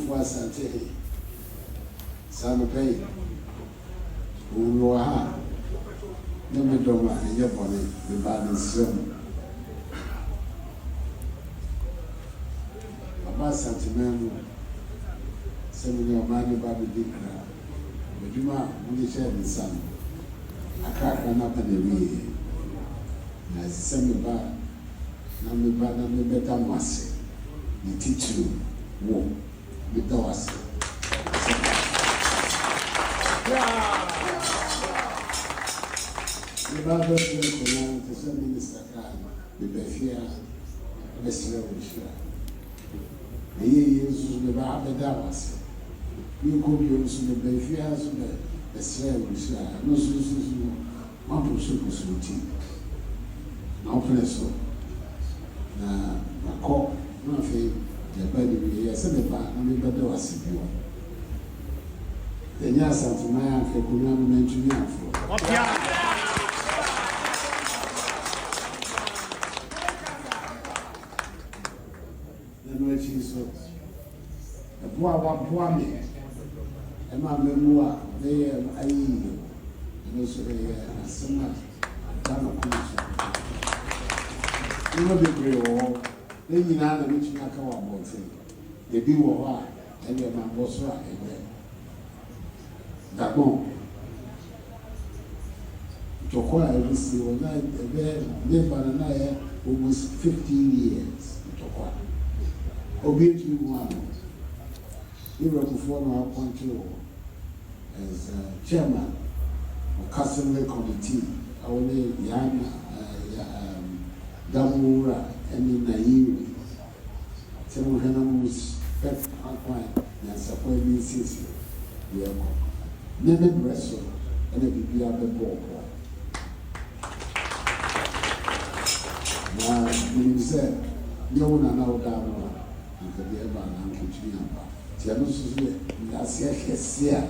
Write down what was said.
for Asantehene. Some pay. Who are no me doma and your body, the bad and some. About Asantehene, some of your money baby did cry. But you might only share the sun. I can't run up in the way. As send me back, now me better mass. You teach you, walk, with us. The Bible says to send Minister Khan, the Befia, the Slavisha. The years the Bible Dawas. You could use the Befia, the Slavisha, no Susan, one super sweetie. No place. Now, my cock, nothing, the body, yes, and the back, and the better was if you. The Yas of my uncle could not mention you for. The way she saw a poor me, and my memoir, they are I and also a summer. You know the great war. Then you know the rich Naka about thing. They be war, and your man was right. Gabon. To acquire this was lived by almost 15 years. To acquire. Obviously, one. You were before now appointed as chairman of customer committee. I will Yana Damura and Nairi. Some of them was pet aquine and support me since you are never wrestle and a baby of the ball. Now, you said, you want to know down and the ever and kitchen. Tianos, that's yes, yeah.